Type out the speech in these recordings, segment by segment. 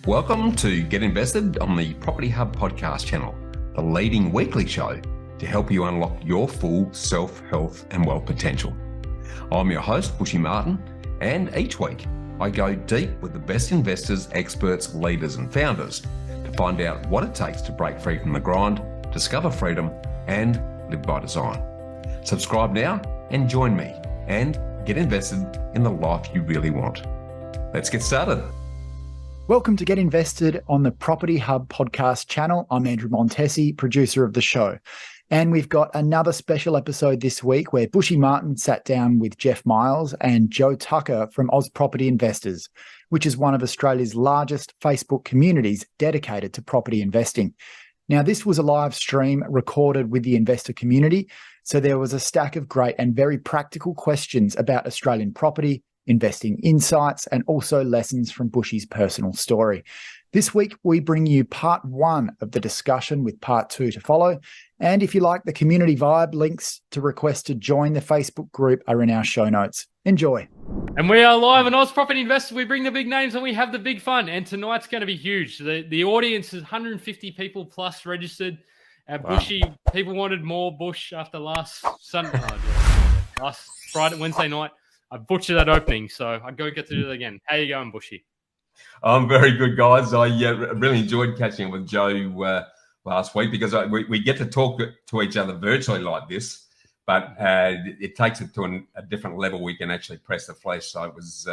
Welcome to Get Invested on the Property Hub podcast channel, the leading weekly show to help you unlock your full self, health and wealth potential. I'm your host, Bushy Martin, and each week I go deep with the best investors, experts, leaders and founders to find out what it takes to break free from the grind, discover freedom and live by design. Subscribe now and join me and get invested in the life you really want. Let's get started. Welcome to Get Invested on the Property Hub podcast channel. I'm Andrew Montesi, producer of the show. And we've got another special episode this week where Bushy Martin sat down with Jeff Miles and Joe Tucker from Oz Property Investors, which is one of Australia's largest Facebook communities dedicated to property investing. Now, this was a live stream recorded with the investor community, so there was a stack of great and very practical questions about Australian property, investing insights, and also lessons from Bushy's personal story. This week, we bring you part one of the discussion with part two to follow. And if you like the community vibe, links to request to join the Facebook group are in our show notes. Enjoy. And we are live on Oz Property Investors. We bring the big names and we have the big fun. And tonight's going to be huge. The audience is 150 people plus registered. Bushy, people wanted more Bush after last Wednesday night. I butchered that opening, so I go get to do it again. How you going, Bushy? I'm very good, guys. I really enjoyed catching up with Joe last week because we get to talk to each other virtually like this, but it takes it to a different level. We can actually press the flesh. So it was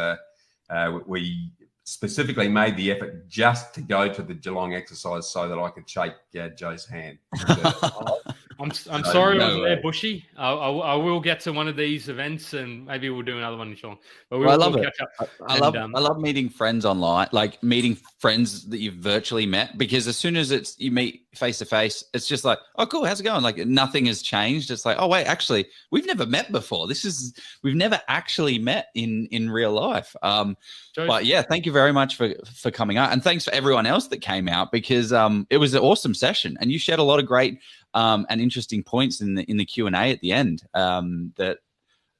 we specifically made the effort just to go to the Geelong exercise so that I could shake Joe's hand. I'm sorry I wasn't there, Bushy. I will get to one of these events and maybe we'll do another one in Geelong. But I love it. I love meeting friends online, like meeting friends that you've virtually met, because as soon as you meet face to face, it's just like, oh, cool, how's it going? Like nothing has changed. It's like, oh wait, actually, we've never met before. We've never actually met in real life. But yeah, thank you very much for coming out, and thanks for everyone else that came out, because it was an awesome session, and you shared a lot of great and interesting points in the Q&A at the end that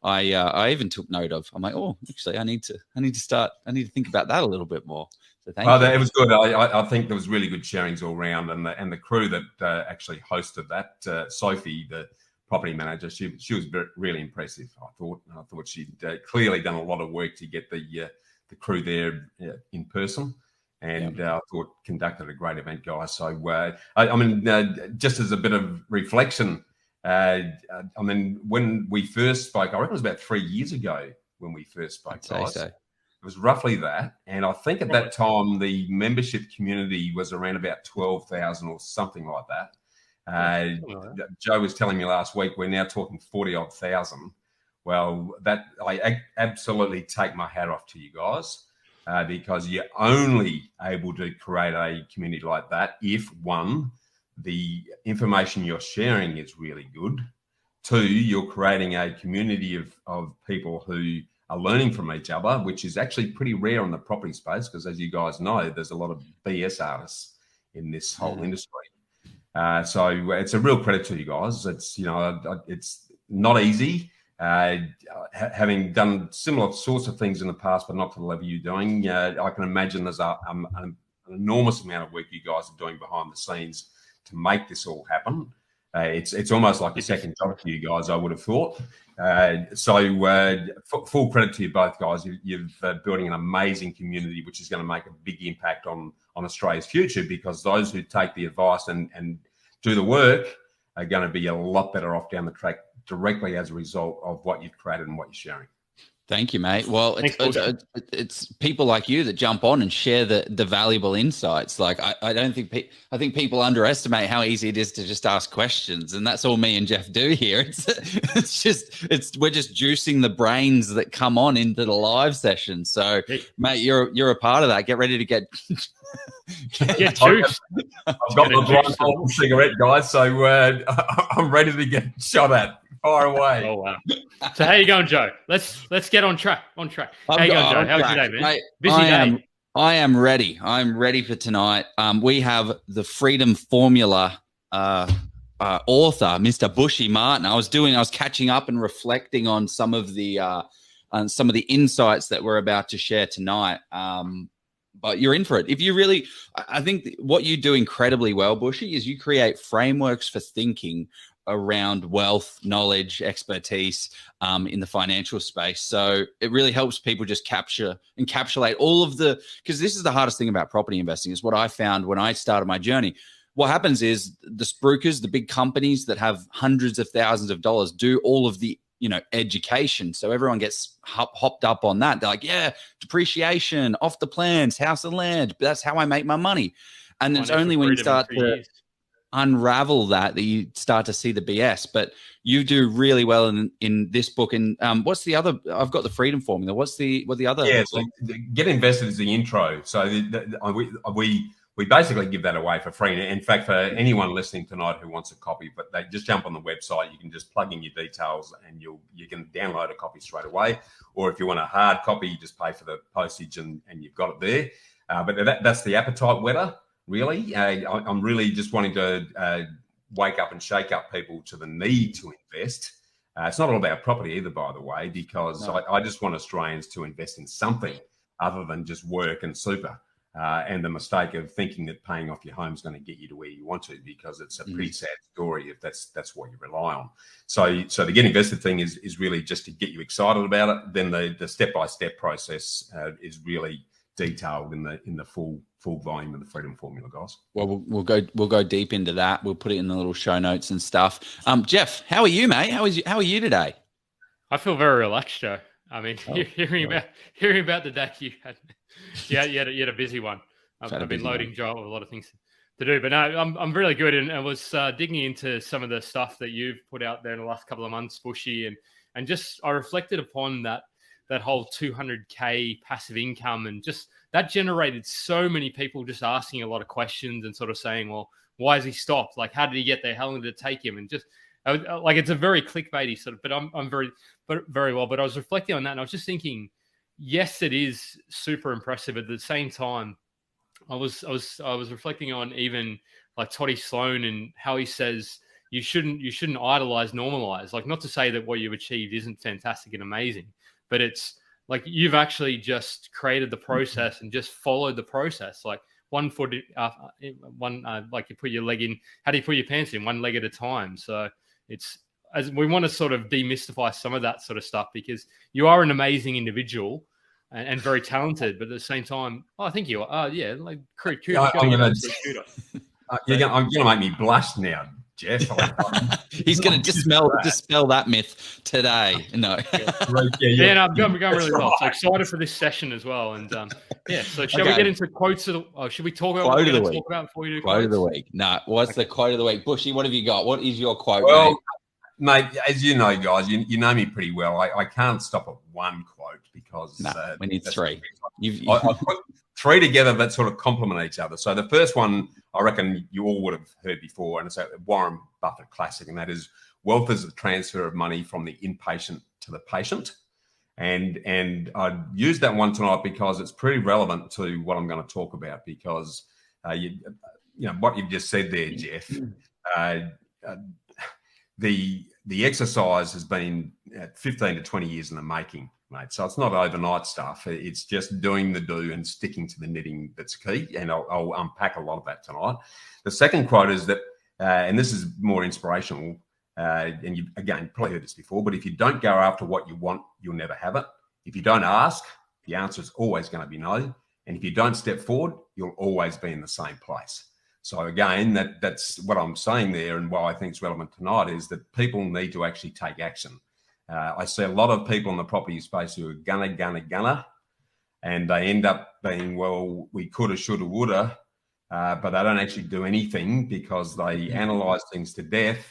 I even took note of. I'm like, oh, actually, I need to think about that a little bit more. So thank you. It was good. I think there was really good sharings all around, and the crew that actually hosted that, Sophie, the property manager, she was really impressive. I thought she'd clearly done a lot of work to get the crew there in person. And I thought conducted a great event, guys. So, just as a bit of reflection, when we first spoke, I reckon it was about 3 years ago when we first spoke, guys. So. It was roughly that. And I think at that time, the membership community was around about 12,000 or something like that. Joe was telling me last week, we're now talking 40-odd thousand. Well, I absolutely take my hat off to you guys. Because you're only able to create a community like that if, one, the information you're sharing is really good. Two, you're creating a community of people who are learning from each other, which is actually pretty rare in the property space because, as you guys know, there's a lot of BS artists in this whole industry. So it's a real credit to you guys. It's it's not easy. Having done similar sorts of things in the past, but not to the level you're doing, I can imagine there's an enormous amount of work you guys are doing behind the scenes to make this all happen. It's almost like a second job to you guys, I would have thought. Full credit to you both, guys. You've building an amazing community, which is going to make a big impact on Australia's future, because those who take the advice and do the work are going to be a lot better off down the track directly as a result of what you've created and what you're sharing. Thank you, mate. Well, it's people like you that jump on and share the valuable insights. Like I think people underestimate how easy it is to just ask questions, and that's all me and Jeff do here. We're just juicing the brains that come on into the live session. So, mate, you're a part of that. Get ready to get juiced. I've got my blindfold cigarette, guys, so I'm ready to get shot at. Far away. Oh wow! So how you going, Joe? Let's get on track. How you going, Joe? How's your day, man? Mate, busy day. I am ready. I'm ready for tonight. We have the Freedom Formula author, Mr. Bushy Martin. I was catching up and reflecting on some of the insights that we're about to share tonight. but you're in for it. If you really, I think what you do incredibly well, Bushy, is you create frameworks for thinking around wealth, knowledge, expertise in the financial space. So it really helps people just encapsulate all of because this is the hardest thing about property investing, is what I found when I started my journey. What happens is the spruikers, the big companies that have hundreds of thousands of dollars, do all of the education. So everyone gets hopped up on that. They're like, yeah, depreciation, off the plans, house and land. That's how I make my money. And it's only when you start to unravel that you start to see the BS. But you do really well in this book. And what's the other? I've got the Freedom Formula. What the other? Yeah, so Get Invested is the intro. So we basically give that away for free. In fact, for anyone listening tonight who wants a copy, but they just jump on the website, you can just plug in your details and you can download a copy straight away. Or if you want a hard copy, you just pay for the postage and you've got it there. But that's the appetite whetter, really. I'm really just wanting to wake up and shake up people to the need to invest. It's not all about property either, by the way, because I just want Australians to invest in something other than just work and super. And the mistake of thinking that paying off your home is going to get you to where you want to, because it's a pretty sad story if that's what you rely on. So the Get Invested thing is really just to get you excited about it. Then the step-by-step process is really detailed in the full volume of the Freedom Formula, guys. Well, we'll go deep into that. We'll put it in the little show notes and stuff. Jeff, how are you, mate? How are you today? I feel very relaxed, Joe. I mean, hearing about the day you had. Yeah, you had a busy one. I've been loading Joel with a lot of things to do, but no, I'm really good. And I was digging into some of the stuff that you've put out there in the last couple of months, Bushy, and just I reflected upon that whole 200K passive income, and just that generated so many people just asking a lot of questions and sort of saying, well, why has he stopped? Like, how did he get there? How long did it take him? And just like, it's a very clickbaity sort of, but I'm very well. But I was reflecting on that, and I was just thinking, yes, it is super impressive. At the same time, I was reflecting on even like Toddy Sloan and how he says you shouldn't idolize, normalize. Like, not to say that what you've achieved isn't fantastic and amazing, but it's like you've actually just created the process and just followed the process. Like one foot, like you put your leg in. How do you put your pants in? One leg at a time. So it's, as we want to sort of demystify some of that sort of stuff, because you are an amazing individual and very talented, but at the same time, I think you are. Yeah, like you're going to make me blush now, Jeff. He's going to dispel that myth today. No. Yeah, I'm going really well. So excited for this session as well. And so shall we get into quotes of the? Should we talk about what we're going to talk about before you do quote of the week? No, what's the quote of the week, Bushy? What have you got? What is your quote? Well, mate, as you know, guys, you know me pretty well. I can't stop at one quote because we need three. I put three together that sort of complement each other. So the first one, I reckon you all would have heard before, and it's a Warren Buffett classic, and that is, wealth is the transfer of money from the impatient to the patient. And I used that one tonight because it's pretty relevant to what I'm going to talk about, because you know what you've just said there, Jeff. The exercise has been 15 to 20 years in the making, mate. So it's not overnight stuff. It's just doing the do and sticking to the knitting that's key. And I'll unpack a lot of that tonight. The second quote is that, and this is more inspirational, and you, again, probably heard this before, but if you don't go after what you want, you'll never have it. If you don't ask, the answer is always going to be no. And if you don't step forward, you'll always be in the same place. So again, that's what I'm saying there, and why I think it's relevant tonight is that people need to actually take action. I see a lot of people in the property space who are gonna, and they end up being, well, we coulda, shoulda, woulda, but they don't actually do anything because they analyse things to death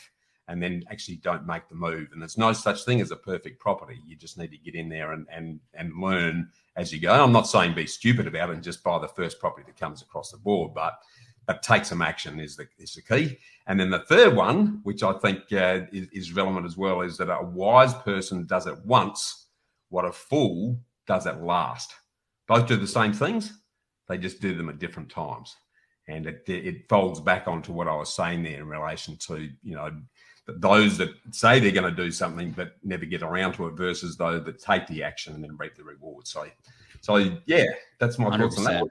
and then actually don't make the move. And there's no such thing as a perfect property. You just need to get in there and learn as you go. I'm not saying be stupid about it and just buy the first property that comes across the board, but take some action is the key. And then the third one, which I think is relevant as well, is that a wise person does it once what a fool does at last. Both do the same things, they just do them at different times. And it folds back onto what I was saying there in relation to, you know, those that say they're going to do something but never get around to it versus those that take the action and then reap the reward. So yeah, that's my thoughts on that.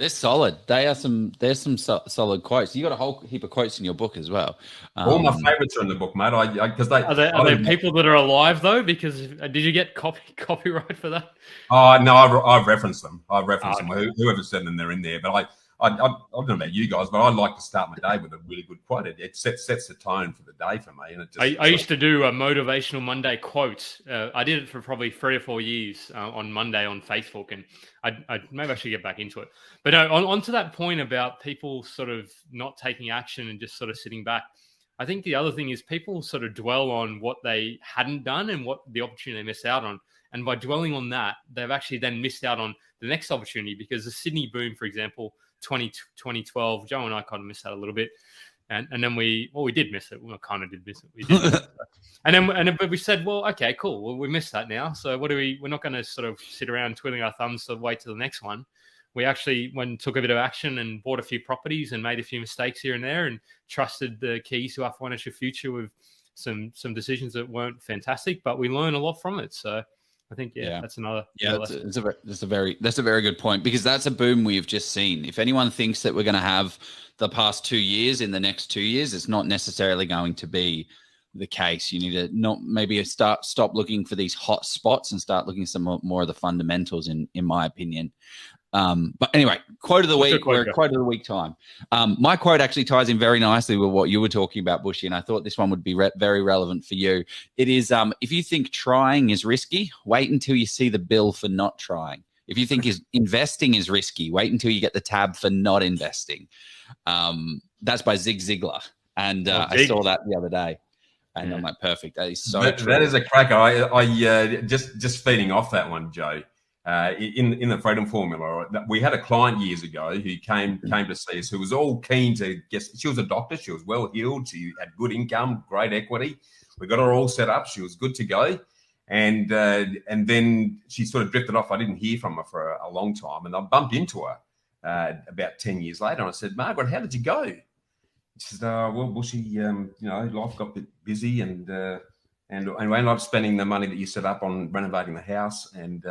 They're solid. There's some solid quotes. You got a whole heap of quotes in your book as well. All my favorites are in the book, mate. Are there people that are alive though? Because did you get copyright for that? Oh no, I've referenced them. I've referenced them. Whoever said them, they're in there. But I don't know about you guys, but I like to start my day with a really good quote. It sets the tone for the day for me. And I used to do a motivational Monday quote. I did it for probably 3 or 4 years on Monday on Facebook, and I maybe I should get back into it. But on to that point about people sort of not taking action and just sort of sitting back. I think the other thing is people sort of dwell on what they hadn't done and what the opportunity they missed out on. And by dwelling on that, they've actually then missed out on the next opportunity, because the Sydney boom, for example, 2012, Joe and I kind of missed that a little bit. And then we did miss it. We kind of did miss it. We did miss it. But we said, well, okay, cool. Well, we missed that now. So we're not going to sort of sit around twiddling our thumbs to wait till the next one. We actually took a bit of action and bought a few properties and made a few mistakes here and there and trusted the keys to our financial future with some decisions that weren't fantastic, but we learned a lot from it. So I think, that's another. Yeah, that's a very good point, because that's a boom we've just seen. If anyone thinks that we're going to have the past 2 years in the next 2 years, it's not necessarily going to be the case. You need to stop looking for these hot spots and start looking at some more of the fundamentals, in my opinion. But anyway, quote of the week. We're at quote of the week time. My quote actually ties in very nicely with what you were talking about, Bushy, and I thought this one would be very relevant for you. It is, if you think trying is risky, wait until you see the bill for not trying. If you think investing is risky, wait until you get the tab for not investing. That's by Zig Ziglar, and I saw that the other day, and I'm like, perfect. That is so true. That is a cracker. I just feeding off that one, Joe. In the Freedom Formula, we had a client years ago who came to see us, who was all keen to guess. She was a doctor. She was well heeled. She had good income, great equity. We got her all set up. She was good to go. And then she sort of drifted off. I didn't hear from her for a long time. And I bumped into her about 10 years later. And I said, Margaret, how did you go? She said, well, Bushy, life got a bit busy and we ended up spending the money that you set up on renovating the house. And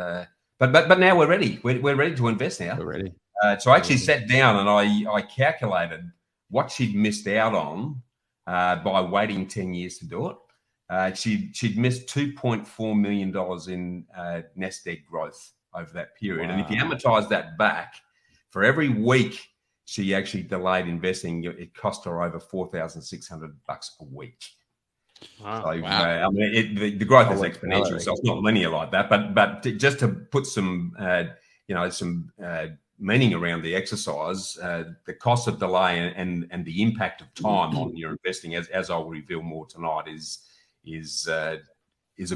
But now we're ready. We're ready to invest now. We're ready. So I actually sat down and I calculated what she'd missed out on by waiting 10 years to do it. She'd missed $2.4 million in nest egg growth over that period. Wow. And if you amortize that back, for every week she actually delayed investing, it cost her over $4,600 a week. Wow. So, wow. The growth is exponential, so it's not linear like that. But just to put some, meaning around the exercise, the cost of delay and the impact of time on your investing, as I'll reveal more tonight, is a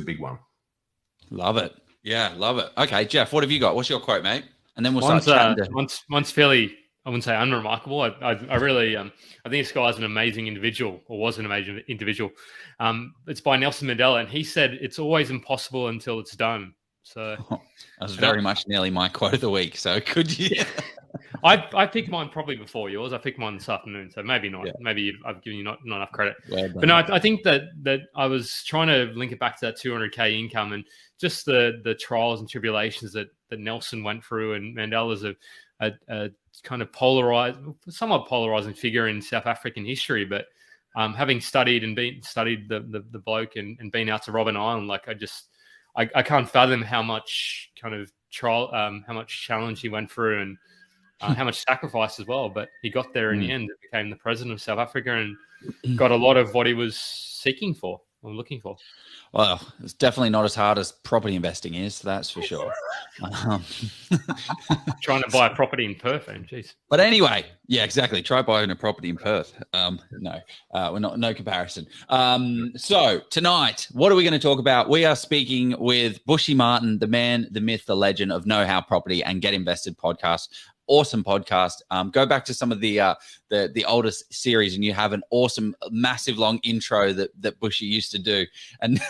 big one. Love it. Yeah, love it. Okay, Jeff, what have you got? What's your quote, mate? And then we'll start chatting. Mine's fairly, I wouldn't say unremarkable. I really, I think this guy's an amazing individual, or was an amazing individual. It's by Nelson Mandela, and he said, "It's always impossible until it's done." So that was very much nearly my quote of the week. So could you? Yeah. I picked mine probably before yours. I picked mine this afternoon, so maybe not. Yeah. Maybe I've given you not enough credit. Well, but no, I think that I was trying to link it back to that 200K income and just the trials and tribulations that Nelson went through, and Mandela's a kind of somewhat polarizing figure in South African history. But having studied the bloke and been out to Robben Island, like I can't fathom how much kind of trial, how much challenge he went through, and how much sacrifice as well. But he got there in the end. Became the president of South Africa and got a lot of what he was seeking for or looking for. Well, it's definitely not as hard as property investing is, that's for sure. Trying to buy a property in Perth, and geez. But anyway, yeah, exactly. Try buying a property in Perth. No comparison. So tonight, what are we going to talk about? We are speaking with Bushy Martin, the man, the myth, the legend of Know How Property and Get Invested podcast. Awesome podcast. Go back to some of the oldest series, and you have an awesome, massive, long intro that Bushy used to do, and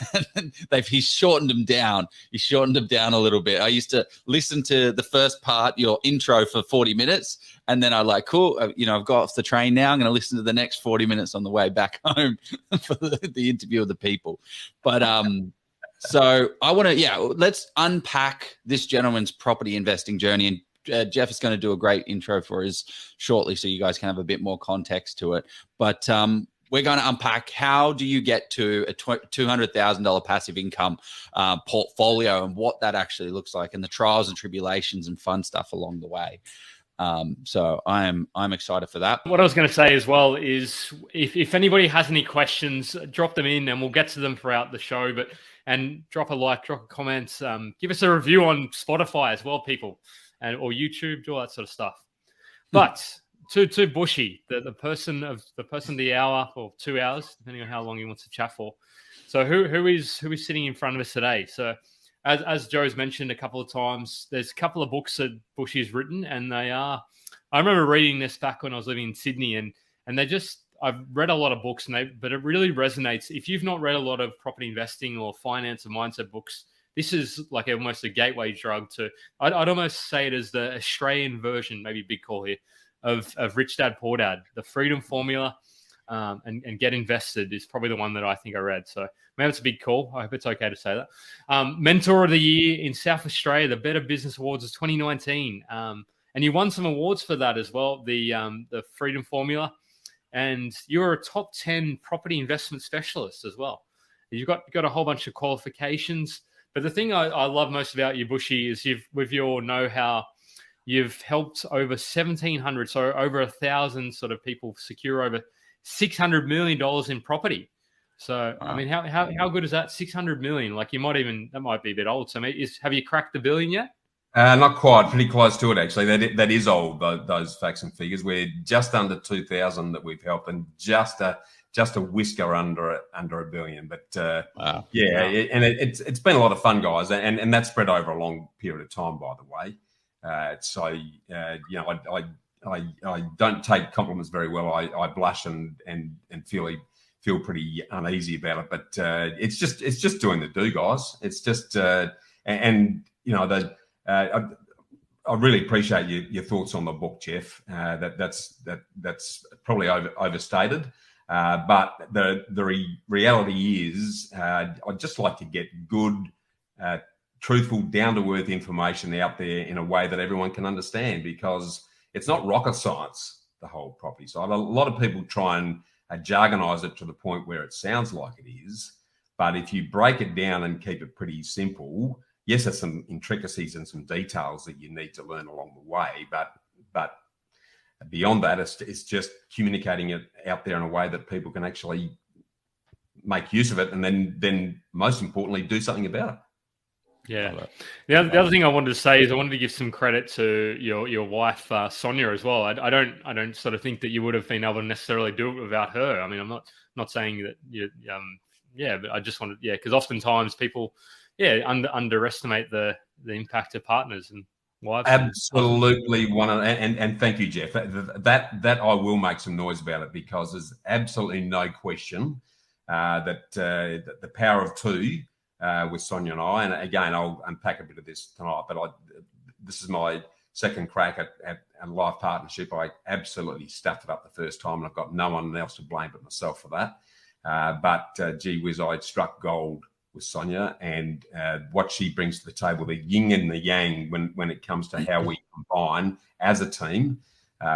he's shortened them down. He shortened them down a little bit. I used to listen to the first part, your intro, for 40 minutes, and then I'm like, cool. I've got off the train now. I'm going to listen to the next 40 minutes on the way back home for the interview of the people. But so I want to, let's unpack this gentleman's property investing journey and Jeff is going to do a great intro for us shortly, so you guys can have a bit more context to it. But we're going to unpack how do you get to a $200,000 passive income portfolio and what that actually looks like, and the trials and tribulations and fun stuff along the way. So I'm excited for that. What I was going to say as well is if anybody has any questions, drop them in and we'll get to them throughout the show. And drop a like, drop a comment, give us a review on Spotify as well, people, or YouTube, do all that sort of stuff. But to Bushy, the person of the hour or 2 hours, depending on how long he wants to chat for. So who is sitting in front of us today? So as Joe's mentioned a couple of times, there's a couple of books that Bushy's written, and they are. I remember reading this back when I was living in Sydney, and they just. I've read a lot of books, but it really resonates. If you've not read a lot of property investing or finance or mindset books, this is like almost a gateway drug to. I'd almost say it as the Australian version, maybe big call here, of Rich Dad Poor Dad. The Freedom Formula and Get Invested is probably the one that I think I read. So maybe it's a big call. I hope it's okay to say that. Mentor of the Year in South Australia, the Better Business Awards is 2019, and you won some awards for that as well. The Freedom Formula. And you're a top 10 property investment specialist as well. You've got a whole bunch of qualifications. But the thing I love most about you, Bushy, is with your know-how, you've helped over 1,700, so over 1,000 sort of people secure over $600 million in property. So, wow. I mean, how good is that? 600 million. Like that might be a bit old. So have you cracked the billion yet? Not quite, pretty close to it actually. That is old. Those facts and figures. We're just under 2,000 that we've helped, and just a whisker under $1 billion. But wow. Yeah, and it's been a lot of fun, guys, and that's spread over a long period of time, by the way. So you know, I don't take compliments very well. I blush and feel pretty uneasy about it. But it's just doing the do, guys. It's just and you know I really appreciate your thoughts on the book, Jeff. That's probably overstated, but the reality is, I'd just like to get good, truthful, down-to-earth information out there in a way that everyone can understand, because it's not rocket science, the whole property side. A lot of people try and jargonize it to the point where it sounds like it is, but if you break it down and keep it pretty simple. Yes, there's some intricacies and some details that you need to learn along the way, but beyond that, it's just communicating it out there in a way that people can actually make use of it, and then most importantly, do something about it. Yeah. The other thing I wanted to say is I wanted to give some credit to your wife, Sonia, as well. I don't sort of think that you would have been able to necessarily do it without her. I mean, I'm not saying that you, but I just wanted, because oftentimes people. Underestimate the impact of partners and wives. Absolutely, and thank you, Jeff. That I will make some noise about it, because there's absolutely no question that the power of two with Sonia and I. And again, I'll unpack a bit of this tonight. But this is my second crack at a life partnership. I absolutely stuffed it up the first time, and I've got no one else to blame but myself for that. But gee whiz, I struck gold with Sonia, and what she brings to the table, the yin and the yang, when it comes to how we combine as a team,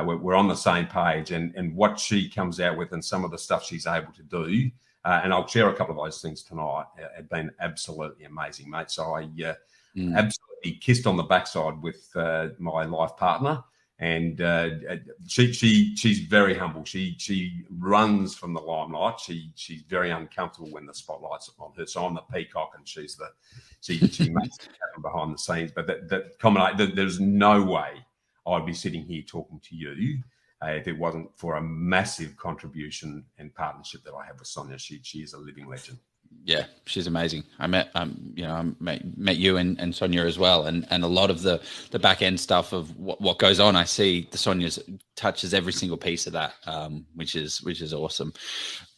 we're on the same page, and what she comes out with and some of the stuff she's able to do, and I'll share a couple of those things tonight, have been absolutely amazing, mate. So I absolutely kissed on the backside with my life partner. And she's very humble. She runs from the limelight. She's very uncomfortable when the spotlight's on her. So I'm the peacock, and she makes it happen behind the scenes. But there's no way I'd be sitting here talking to you if it wasn't for a massive contribution and partnership that I have with Sonia. She is a living legend. Yeah, she's amazing. I met you and Sonia as well, and a lot of the back end stuff of what goes on. I see the Sonia's touches every single piece of that, which is awesome.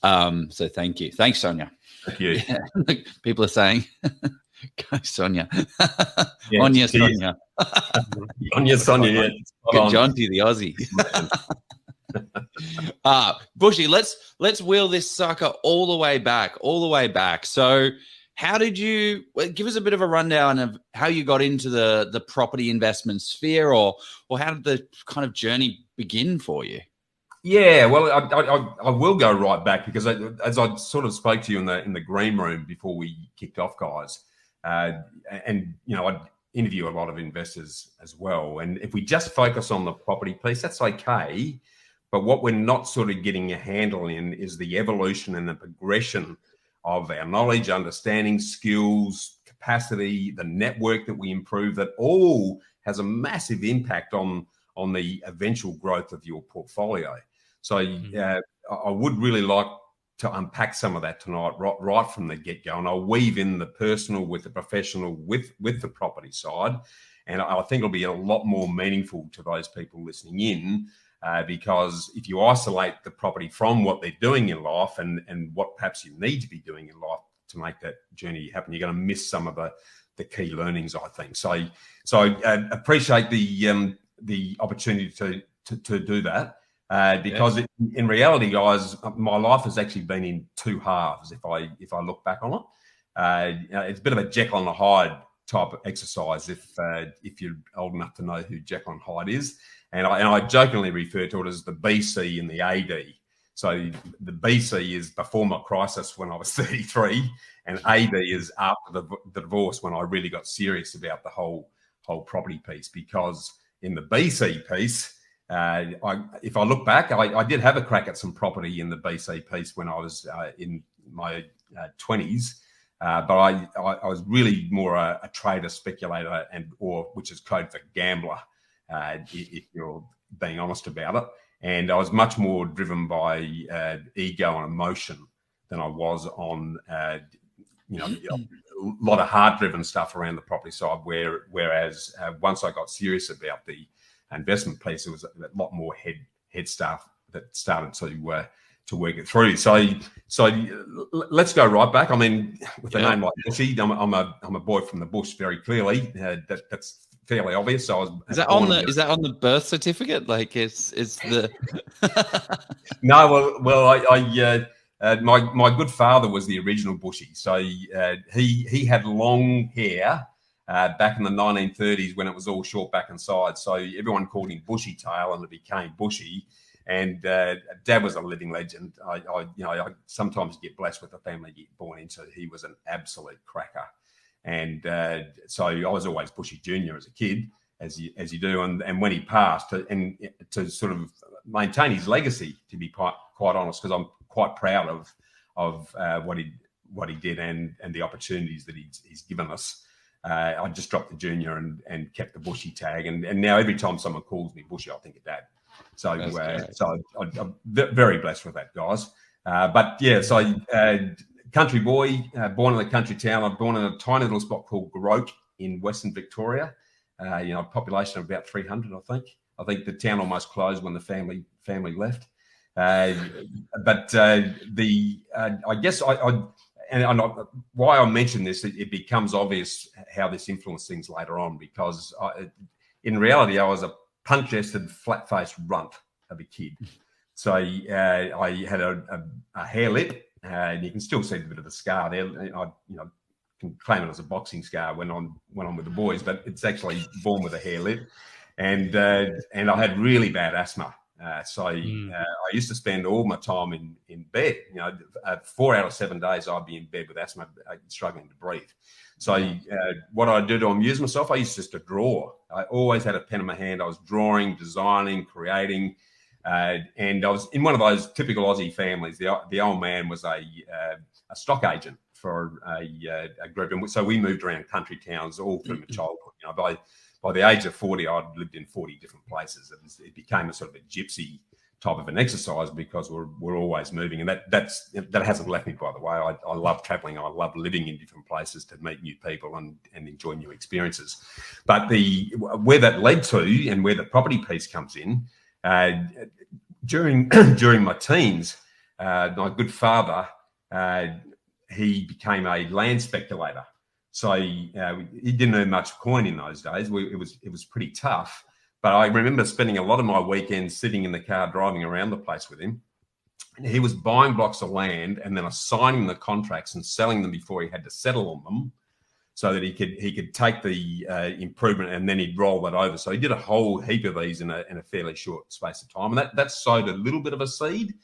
So thank you, thanks Sonia. Thank you. Yeah. People are saying, "Go Sonia." Yeah, Sonia, Sonia. Sonia, Sonia. Good John to the Aussie. Bushy, let's wheel this sucker all the way back. So How did you give us a bit of a rundown of how you got into the property investment sphere, or how did the kind of journey begin for you? Yeah, well, I will go right back because as I sort of spoke to you in the green room before we kicked off, guys, and I'd interview a lot of investors as well. And if we just focus on the property piece, that's okay. But what we're not sort of getting a handle in is the evolution and the progression of our knowledge, understanding, skills, capacity, the network that we improve, that all has a massive impact on the eventual growth of your portfolio. So I would really like to unpack some of that tonight, right from the get-go. And I'll weave in the personal with the professional with the property side. And I think it'll be a lot more meaningful to those people listening in, because if you isolate the property from what they're doing in life and what perhaps you need to be doing in life to make that journey happen, you're going to miss some of the key learnings, I think. So I appreciate the opportunity to do that, because in reality, guys, my life has actually been in two halves. If I look back on it, it's a bit of a Jekyll and Hyde type of exercise. If you're old enough to know who Jekyll and Hyde is. And I jokingly refer to it as the BC and the AD. So the BC is before my crisis when I was 33, and AD is after the divorce when I really got serious about the whole property piece. Because in the BC piece, if I look back, I did have a crack at some property in the BC piece when I was in my 20s. But I was really more a trader, speculator, or which is code for gambler, if you're being honest about it. And I was much more driven by ego and emotion than I was on, a lot of heart-driven stuff around the property side. Whereas once I got serious about the investment piece, it was a lot more head stuff that started to work it through. So let's go right back. I mean, with a name like Bushy, I'm a boy from the bush, very clearly. That's fairly obvious. So is that on the birth certificate? Like it's the No, my good father was the original Bushy. So he had long hair back in the 1930s when it was all short back and side. So everyone called him Bushy Tail, and it became Bushy. And Dad was a living legend. I sometimes get blessed with the family you get born into. He was an absolute cracker, and so I was always Bushy Junior as a kid, as you do. And when he passed, and to sort of maintain his legacy, to be quite honest, because I'm quite proud of what he did and the opportunities that he's given us. I just dropped the Junior and kept the Bushy tag, and now every time someone calls me Bushy, I think of Dad. So I'm very blessed with that, guys. But yeah, so country boy, born in a country town. I'm born in a tiny little spot called Groke in Western Victoria. Population of about 300, I think. I think the town almost closed when the family left. I guess why I mention this, it becomes obvious how this influenced things later on, because in reality, I was a punch-chested, flat-faced runt of a kid. So I had a hair lip, and you can still see a bit of the scar there. I can claim it as a boxing scar when I'm with the boys, but it's actually born with a hair lip, and I had really bad asthma. I used to spend all my time in bed. 4 out of 7 days I'd be in bed with asthma, struggling to breathe. So what I do to amuse myself, I used just to draw. I always had a pen in my hand. I was drawing, designing, creating, and I was in one of those typical Aussie families. The old man was a stock agent for a group, and so we moved around country towns all through my childhood. By the age of 40, I'd lived in 40 different places. It became a sort of a gypsy type of an exercise because we're always moving, and that hasn't left me, by the way. I love traveling. I love living in different places to meet new people and enjoy new experiences. But where that led to, and where the property piece comes in, during my teens, my good father, he became a land speculator. So he didn't earn much coin in those days. It was pretty tough. But I remember spending a lot of my weekends sitting in the car driving around the place with him. he was buying blocks of land and then assigning the contracts and selling them before he had to settle on them, so that he could take the improvement and then he'd roll that over. So he did a whole heap of these in a fairly short space of time, and that sowed a little bit of a seed.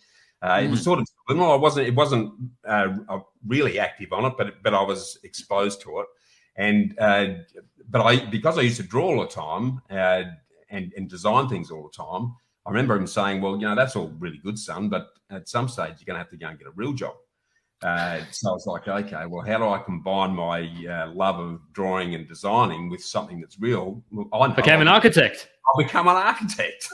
It was sort of subliminal. It wasn't really active on it, but I was exposed to it, and because I used to draw all the time and design things all the time. I remember him saying, well, that's all really good, son, but at some stage you're going to have to go and get a real job. So I was like, okay, well, how do I combine my love of drawing and designing with something that's real? Well, became an architect. I'll become an architect.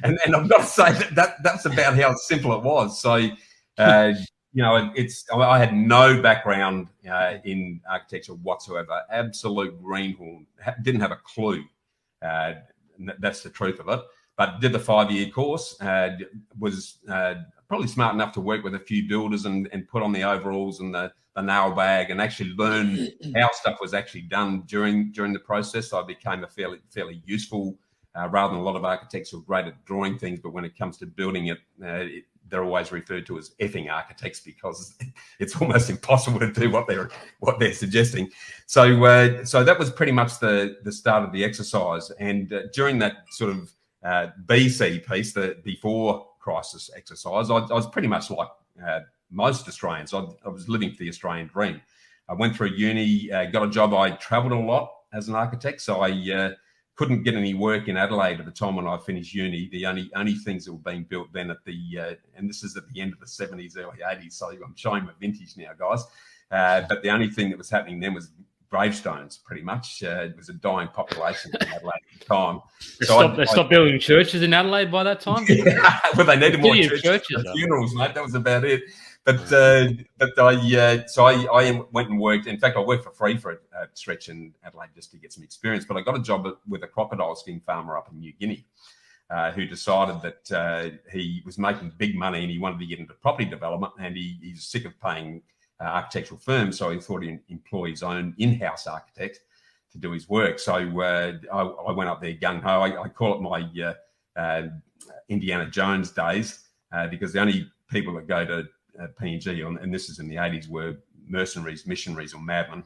and I've got to say that's about how simple it was. So, I had no background in architecture whatsoever. Absolute greenhorn. Didn't have a clue. That's the truth of it. But did the 5-year course, was probably smart enough to work with a few builders and put on the overalls and the nail bag and actually learn how stuff was actually done during the process. So I became a fairly useful, rather than a lot of architects who are great at drawing things, but when it comes to building it, they're always referred to as effing architects because it's almost impossible to do what they're suggesting. So that was pretty much the start of the exercise. And during that sort of BC piece, the before crisis exercise, I was pretty much like most Australians. I was living for the Australian dream. I went through uni, got a job. I travelled a lot as an architect, so I couldn't get any work in Adelaide at the time when I finished uni. The only things that were being built then at and this is at the end of the 70s, early 80s, so I'm showing my vintage now, guys. But the only thing that was happening then was gravestones, pretty much. It was a dying population in Adelaide at the time. They stopped building churches in Adelaide by that time? Well, they needed more churches and funerals, mate. That was about it. But I went and worked. In fact, I worked for free for a stretch in Adelaide just to get some experience. But I got a job with a crocodile skin farmer up in New Guinea who decided that he was making big money and he wanted to get into property development, and he's sick of paying architectural firms, so he thought he'd employ his own in-house architect to do his work. So I went up there gung-ho. I call it my Indiana Jones days because the only people that go to PNG, and this is in the 80s, were mercenaries, missionaries, or madmen.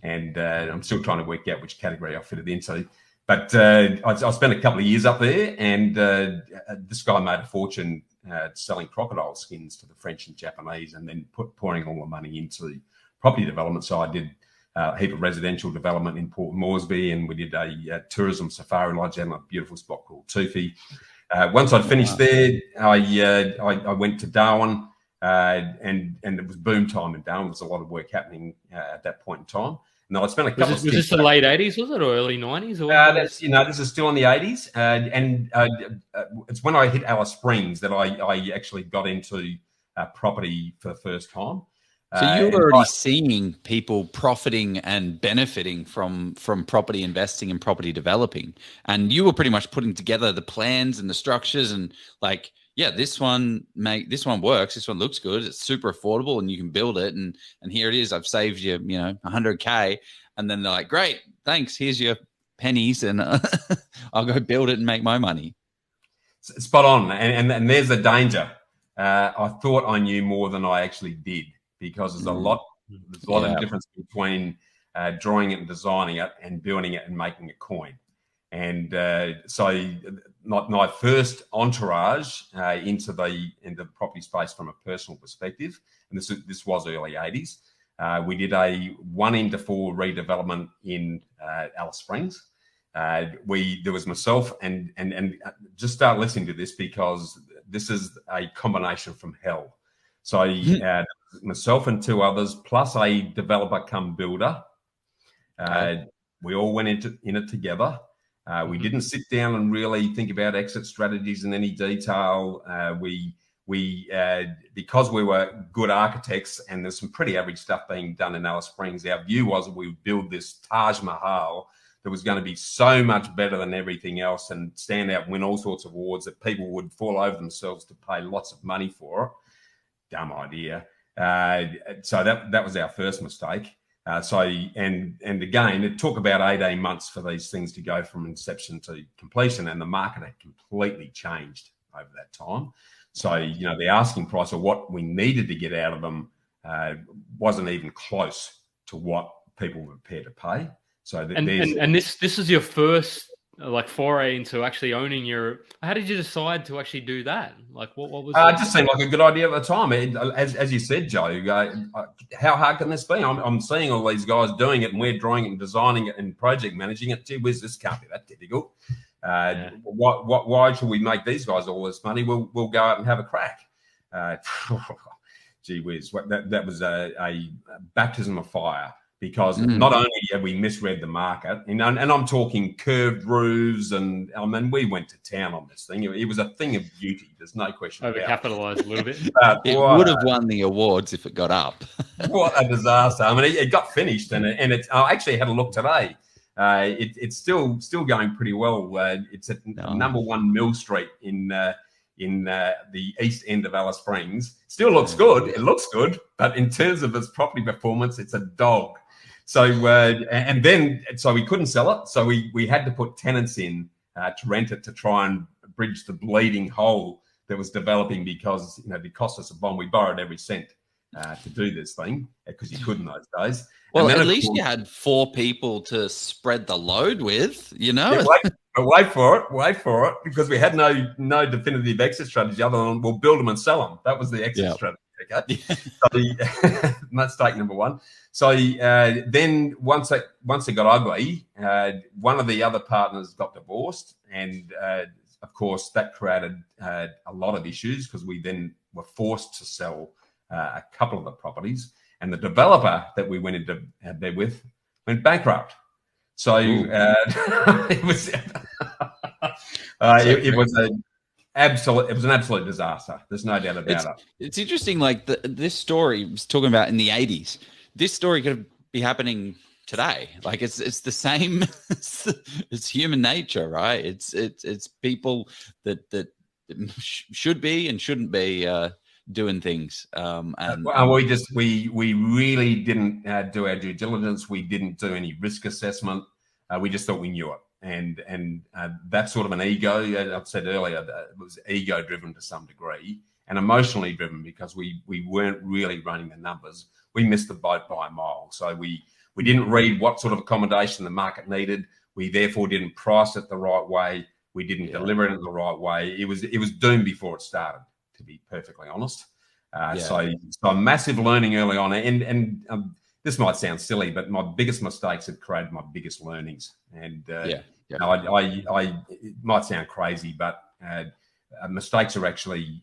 And I'm still trying to work out which category I fitted into. But I spent a couple of years up there, and this guy made a fortune selling crocodile skins to the French and Japanese, and then pouring all the money into property development. So I did a heap of residential development in Port Moresby, and we did a tourism safari lodge in a beautiful spot called Tufi. Once I'd finished there, I went to Darwin, and it was boom time in Darwin. There was a lot of work happening at that point in time. No, I spent a couple. Was this the late 80s, was it, or early 90s? Or this is still in the 80s, and it's when I hit Alice Springs that I actually got into property for the first time. So you were already seeing people profiting and benefiting from property investing and property developing, and you were pretty much putting together the plans and the structures and like, yeah, this one works. This one looks good. It's super affordable, and you can build it. And here it is. I've saved you, $100K. And then they're like, great, thanks. Here's your pennies, and I'll go build it and make my money. Spot on. And there's the danger. I thought I knew more than I actually did, because there's a lot of difference between drawing it and designing it and building it and making a coin. And so my first entourage into the property space from a personal perspective, and this was early 80s, we did a 1-4 redevelopment in Alice Springs. There was myself and just start listening to this because this is a combination from hell. So myself and 2 others plus a developer come builder. We all went in it together. We didn't sit down and really think about exit strategies in any detail. Because we were good architects and there's some pretty average stuff being done in Alice Springs, our view was we would build this Taj Mahal that was going to be so much better than everything else and stand out and win all sorts of awards that people would fall over themselves to pay lots of money for it. Dumb idea. So that was our first mistake. And again, it took about 18 months for these things to go from inception to completion, and the market had completely changed over that time. So, the asking price or what we needed to get out of them wasn't even close to what people were prepared to pay. So and this is your first foray into actually owning your. How did you decide to actually do that? Like, what was? It just seemed like a good idea at the time. As you said, Joe, how hard can this be? I'm seeing all these guys doing it, and we're drawing it and designing it and project managing it. Gee whiz, this can't be that difficult. Why should we make these guys all this money? We'll go out and have a crack. Gee whiz, that was a baptism of fire, because not only have we misread the market, and I'm talking curved roofs, and we went to town on this thing. It was a thing of beauty. There's no question about it. Overcapitalized a little bit. It would have won the awards if it got up. What a disaster. It got finished, and I actually had a look today. It's still going pretty well. It's at number 1 Mill Street in the east end of Alice Springs. Still looks good. It looks good, but in terms of its property performance, it's a dog. So so we couldn't sell it. So we had to put tenants in to rent it, to try and bridge the bleeding hole that was developing, because it cost us a bomb. We borrowed every cent to do this thing, because you could in those days. Well, at least you had 4 people to spread the load with, Yeah, wait for it, because we had no definitive exit strategy other than we'll build them and sell them. That was the exit strategy. Okay, so mistake number 1. So then once it got ugly, one of the other partners got divorced, and of course that created a lot of issues, because we then were forced to sell a couple of the properties, and the developer that we went into bed with went bankrupt. So it was an absolute disaster. There's no doubt about it. It's interesting. Like this story was talking about in the 80s. This story could be happening today. Like it's the same. It's human nature, right? It's people that should be and shouldn't be doing things. We really didn't do our due diligence. We didn't do any risk assessment. We just thought we knew it. And that's sort of an ego. I said earlier that it was ego driven to some degree, and emotionally driven, because we weren't really running the numbers. We missed the boat by a mile. So we didn't read what sort of accommodation the market needed. We therefore didn't price it the right way. We didn't deliver it in the right way. It was doomed before it started, to be perfectly honest. So a massive learning early on, and this might sound silly, but my biggest mistakes have created my biggest learnings. And it might sound crazy, but mistakes are actually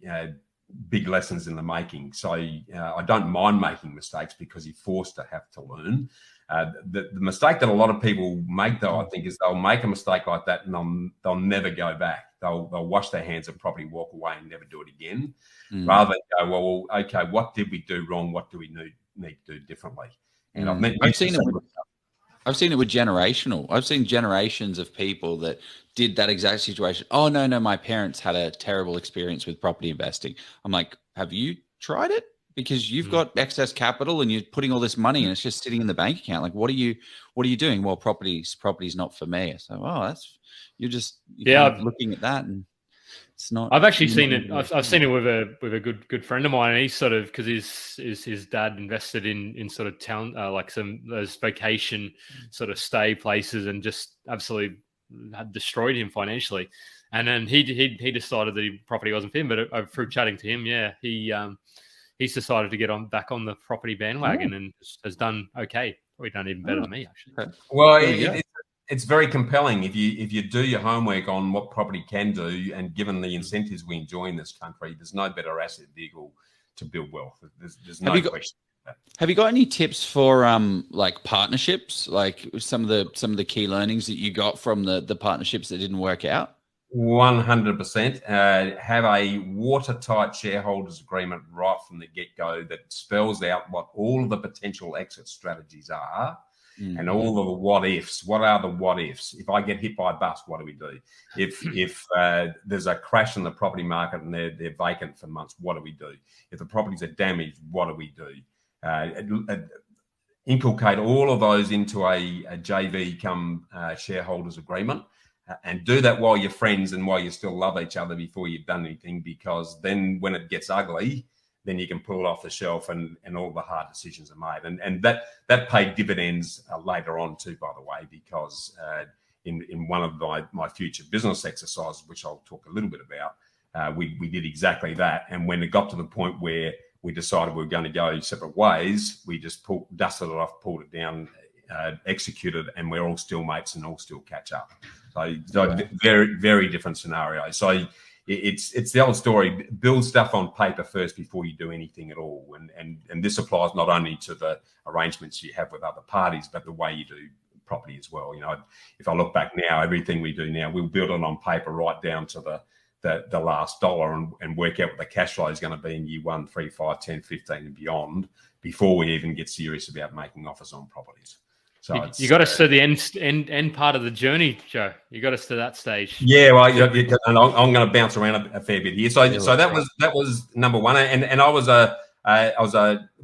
big lessons in the making. So I don't mind making mistakes, because you're forced to have to learn. The mistake that a lot of people make, though, I think, is they'll make a mistake like that and they'll never go back. They'll wash their hands and probably walk away and never do it again, rather than go, well, okay, what did we do wrong? What do we need to do differently? And I've seen it with generational. I've seen generations of people that did that exact situation. Oh, no, my parents had a terrible experience with property investing. I'm like, have you tried it? Because you've got excess capital and you're putting all this money and it's just sitting in the bank account. Like, what are you doing? Well, property's not for me. So, you're looking at that, and it's not. I've actually seen it. I've seen it with a good friend of mine, and he's sort of, because his dad invested in sort of town, like some those vacation sort of stay places, and just absolutely had destroyed him financially. And then he decided that the property wasn't for him. But through chatting to him, he's decided to get back on the property bandwagon and has done okay. Probably done even better than me, actually. Well, it's very compelling if you do your homework on what property can do, and given the incentives we enjoy in this country, there's no better asset vehicle to build wealth. There's no question. Have you got any tips for like partnerships, like some of the key learnings that you got from the partnerships that didn't work out? 100%. Have a watertight shareholders agreement right from the get-go that spells out what all of the potential exit strategies are, and all of the what ifs. What are the what ifs? If I get hit by a bus, what do we do? If there's a crash in the property market and they're vacant for months, what do we do? If the properties are damaged, what do we do? Inculcate all of those into a JV come shareholders agreement. and do that while you're friends and while you still love each other before you've done anything, because then when it gets ugly, then you can pull it off the shelf and all the hard decisions are made. And that paid dividends later on too, by the way, because in one of my future business exercises, which I'll talk a little bit about, we did exactly that. And when it got to the point where we decided we were going to go separate ways, we just dusted it off, pulled it down, executed, and we're all still mates and all still catch up. So very, very different scenario. So it's the old story: build stuff on paper first before you do anything at all. And this applies not only to the arrangements you have with other parties, but the way you do property as well. If I look back now, everything we do now, we'll build it on paper right down to the last dollar and work out what the cash flow is going to be in year 1, 3, 5, 10, 15 and beyond before we even get serious about making offers on properties. So you got us to the end part of the journey, Joe. You got us to that stage. Yeah, well, and I'm going to bounce around a fair bit here. So that was number one, and I was a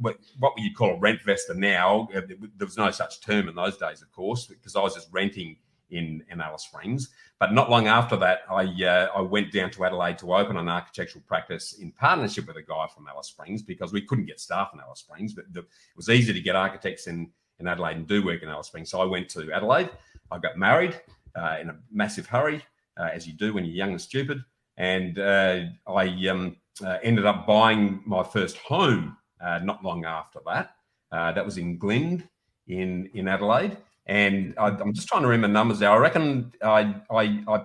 what you call a rent investor now. There was no such term in those days, of course, because I was just renting in Alice Springs. But not long after that, I went down to Adelaide to open an architectural practice in partnership with a guy from Alice Springs, because we couldn't get staff in Alice Springs, but it was easy to get architects in Adelaide and do work in Alice Springs. So I went to Adelaide. I got married in a massive hurry, as you do when you're young and stupid. And I ended up buying my first home not long after that. That was in Glynde in Adelaide. And I'm just trying to remember numbers there. I reckon I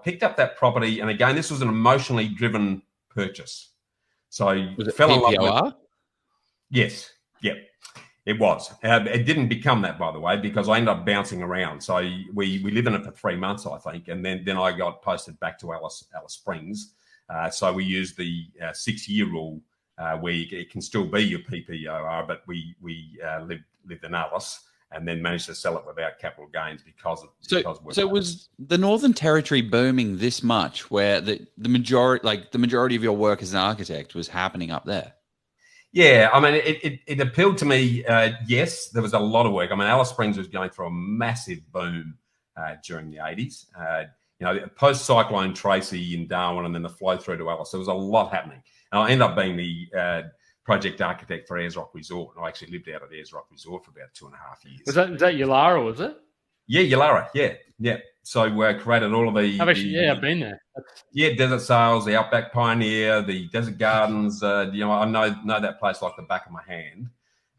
picked up that property. And again, this was an emotionally driven purchase. So I fell in love with it. Yes. Yep. It was. It didn't become that, by the way, because I ended up bouncing around. So we lived in it for 3 months, I think, and then I got posted back to Alice Springs. So we used the 6-year rule, where it can still be your PPOR, but we lived in Alice and then managed to sell it without capital gains because was the Northern Territory booming this much, where the majority of your work as an architect was happening up there? Yeah, I mean, it appealed to me. Yes, there was a lot of work. I mean, Alice Springs was going through a massive boom during the 80s. Post-Cyclone Tracy in Darwin and then the flow through to Alice, there was a lot happening. And I ended up being the project architect for Ayers Rock Resort. And I actually lived out at Ayers Rock Resort for about 2.5 years. Was that Yulara, was it? Yeah, Yulara, yeah. So created all of the... I've been there. Yeah, Desert Sails, the Outback Pioneer, the Desert Gardens. I know that place like the back of my hand.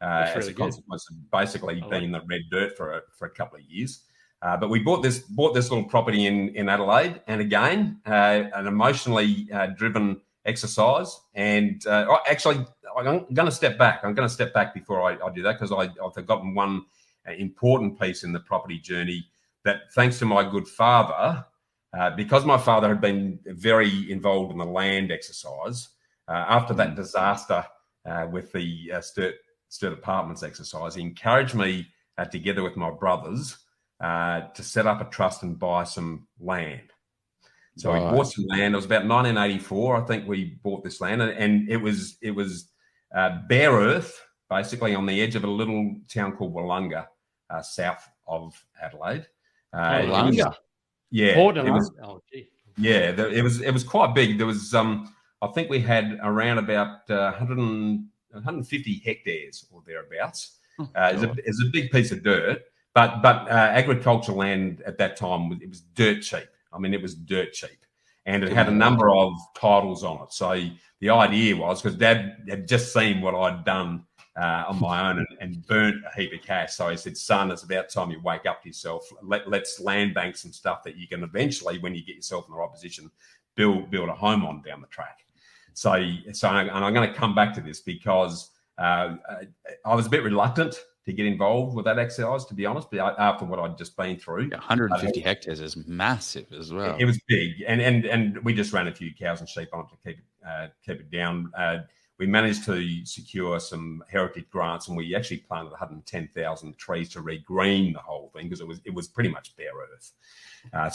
As a consequence of basically being in the red dirt for a couple of years. But we bought this little property in Adelaide, and again, an emotionally driven exercise. And actually, I'm going to step back. I'm going to step back before I do that, because I've forgotten one important piece in the property journey, that thanks to my good father, because my father had been very involved in the land exercise, after that disaster with the Sturt Apartments exercise, he encouraged me, together with my brothers, to set up a trust and buy some land. So we bought some land. It was about 1984, I think we bought this land, and it was bare earth, basically on the edge of a little town called Wollonga, south of Adelaide. Wollonga. Yeah, it was quite big. There was I think we had around about 150 hectares or thereabouts. It's a big piece of dirt, but agricultural land at that time, it was dirt cheap. I mean, it was dirt cheap, and it had a number of titles on it. So the idea was, because Dad had just seen what I'd done on my own and burnt a heap of cash. So he said, son, it's about time you wake up to yourself. Let's land bank some stuff that you can eventually, when you get yourself in the right position, build a home on down the track. So and I'm going to come back to this, because I was a bit reluctant to get involved with that exercise, to be honest, but after what I'd just been through. 150 hectares is massive as well. It was big, and we just ran a few cows and sheep on it to keep it down. We managed to secure some heritage grants, and we actually planted 110,000 trees to regreen the whole thing, because it was pretty much bare earth.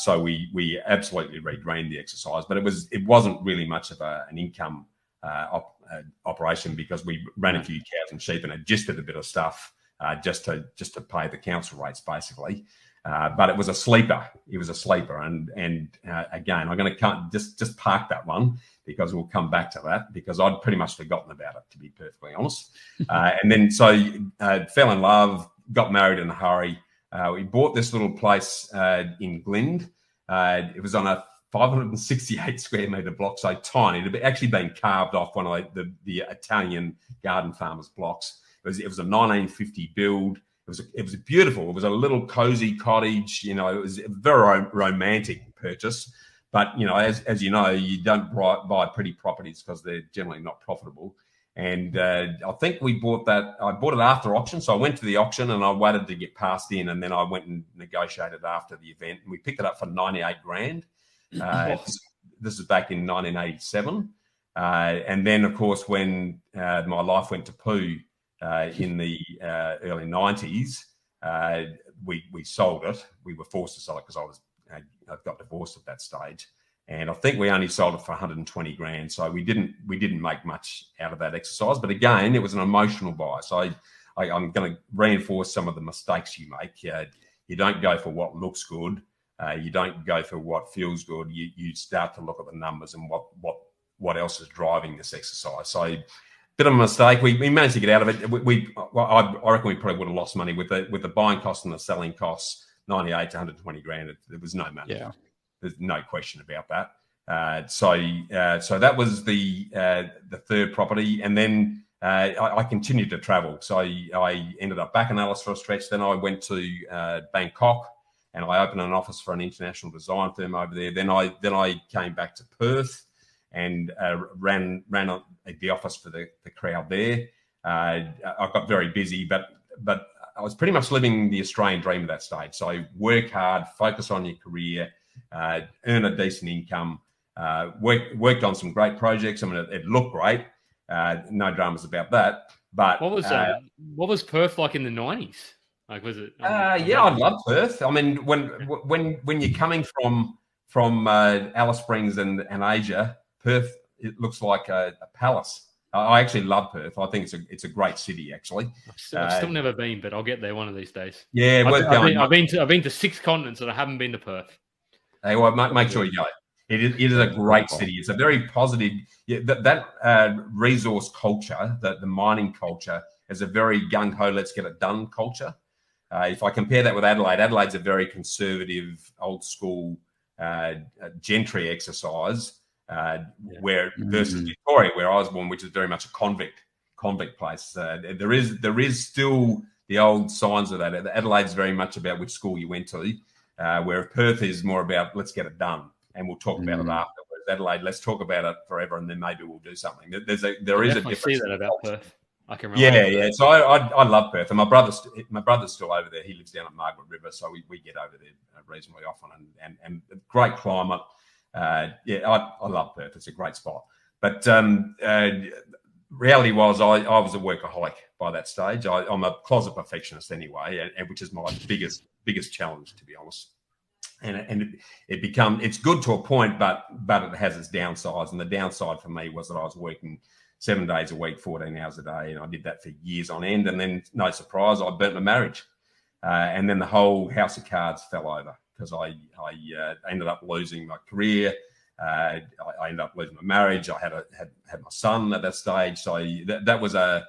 So we absolutely regreened the exercise, but it wasn't really much of an income operation, because we ran a few cows and sheep and adjusted a bit of stuff just to pay the council rates, basically. But it was a sleeper. It was a sleeper. And again, I'm going to just park that one because we'll come back to that because I'd pretty much forgotten about it, to be perfectly honest. And then so fell in love, got married in a hurry. We bought this little place in Glynde. It was on a 568 square metre block, so tiny. It had actually been carved off one of the Italian garden farmers' blocks. It was a 1950 build. It was beautiful. It was a little cozy cottage. You know, it was a very romantic purchase. But, you know, as you know, you don't buy pretty properties because they're generally not profitable. And I think we bought that. I bought it after auction. So I went to the auction and I waited to get passed in. And then I went and negotiated after the event. And we picked it up for 98 grand. This is back in 1987. And then, of course, when my life went to poo in the early 90s, we sold it. We were forced to sell it because I got divorced at that stage. And I think we only sold it for 120 grand. So we didn't make much out of that exercise. But again, it was an emotional buy. So I'm going to reinforce some of the mistakes you make. You don't go for what looks good. You don't go for what feels good. You start to look at the numbers and what else is driving this exercise. So bit of a mistake. We managed to get out of it. I reckon we probably would have lost money with the buying costs and the selling costs, 98 to 120 grand. There was no money. Yeah. There's no question about that. So that was the third property, and then I continued to travel. So I ended up back in Alice for a stretch. Then I went to Bangkok, and I opened an office for an international design firm over there. Then I came back to Perth and ran the office for the crowd there. I got very busy, but I was pretty much living the Australian dream at that stage. So work hard, focus on your career, earn a decent income, worked on some great projects. I mean, it looked great. No dramas about that. But what was Perth like in the 90s? Like, was it? Yeah, I love Perth. I mean, when you're coming from Alice Springs and Asia, Perth, it looks like a palace. I actually love Perth. I think it's a great city, actually. I've still never been, but I'll get there one of these days. Yeah, I've been to 6 continents and I haven't been to Perth. Hey, well, make sure you go. It is a great city. It's a very positive. Yeah, that resource culture, the mining culture, is a very gung ho, let's get it done culture. If I compare that with Adelaide's a very conservative, old school gentry exercise. Where versus Victoria, where I was born, which is very much a convict place. There is still the old signs of that. Adelaide's very much about which school you went to, where Perth is more about let's get it done and we'll talk about it after. Whereas Adelaide, let's talk about it forever and then maybe we'll do something. There is a difference. I see that about Perth. I can relate. Yeah. So I love Perth, and my brother's still over there. He lives down at Margaret River, so we get over there reasonably often, and great climate. I love Perth. It's a great spot. But reality was I was a workaholic by that stage. I'm a closet perfectionist anyway, and which is my biggest challenge, to be honest. And it's good to a point, but it has its downsides. And the downside for me was that I was working 7 days a week, 14 hours a day, and I did that for years on end. And then, no surprise, I burnt my marriage, and then the whole house of cards fell over. Because I ended up losing my career, I ended up losing my marriage. I had my son at that stage, so that was a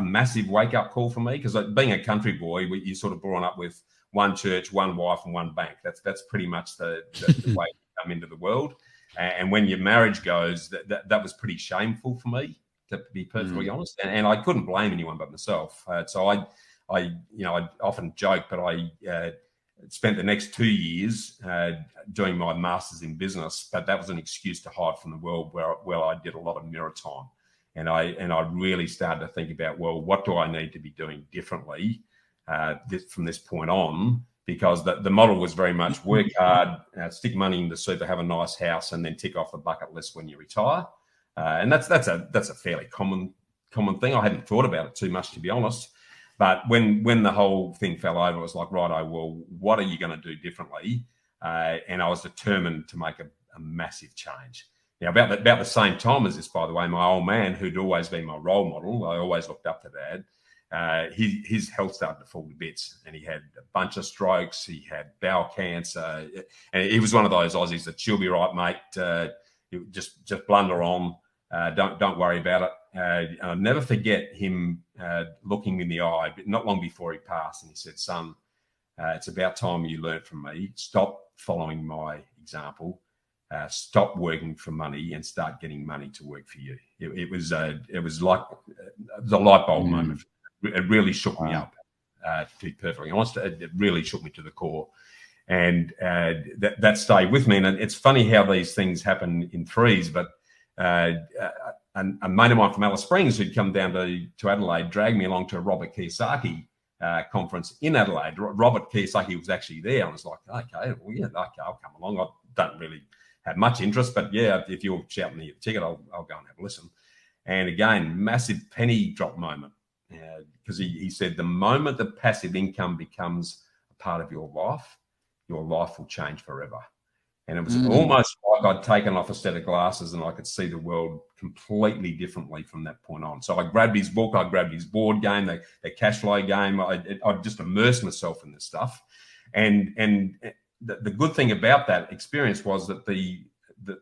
massive wake up call for me. Because being a country boy, you're sort of brought up with one church, one wife, and one bank. That's pretty much the way you come into the world. And when your marriage goes, that was pretty shameful for me, to be perfectly honest. And I couldn't blame anyone but myself. So I often joke, but I spent the next 2 years doing my master's in business, but that was an excuse to hide from the world where I did a lot of mirror time. And I really started to think about, well, what do I need to be doing differently from this point on? Because the model was very much work hard, stick money in the super, have a nice house, and then tick off the bucket list when you retire. And that's a fairly common thing. I hadn't thought about it too much, to be honest. But when the whole thing fell over, it was like, righto, well, what are you going to do differently? And I was determined to make a massive change. Now, about the same time as this, by the way, my old man, who'd always been my role model, I always looked up to Dad. his health started to fall to bits, and he had a bunch of strokes. He had bowel cancer, and he was one of those Aussies that she'll be right, mate. Just blunder on. Don't worry about it. I'll never forget him looking me in the eye, but not long before he passed, and he said, "Son, it's about time you learned from me. Stop following my example. Stop working for money and start getting money to work for you." It was like a light bulb moment. It really shook me up. To be perfectly honest, it really shook me to the core, and that stayed with me. And it's funny how these things happen in threes. But a mate of mine from Alice Springs who'd come down to Adelaide dragged me along to a Robert Kiyosaki conference in Adelaide. Robert Kiyosaki was actually there. I was like, okay, I'll come along. I don't really have much interest, but yeah, if you're shouting me a ticket, I'll go and have a listen. And again, massive penny drop moment, because he said the moment the passive income becomes a part of your life will change forever. And it was almost like I'd taken off a set of glasses and I could see the world completely differently from that point on. So I grabbed his book, I grabbed his board game, the cash flow game. I just immersed myself in this stuff. And the good thing about that experience was that the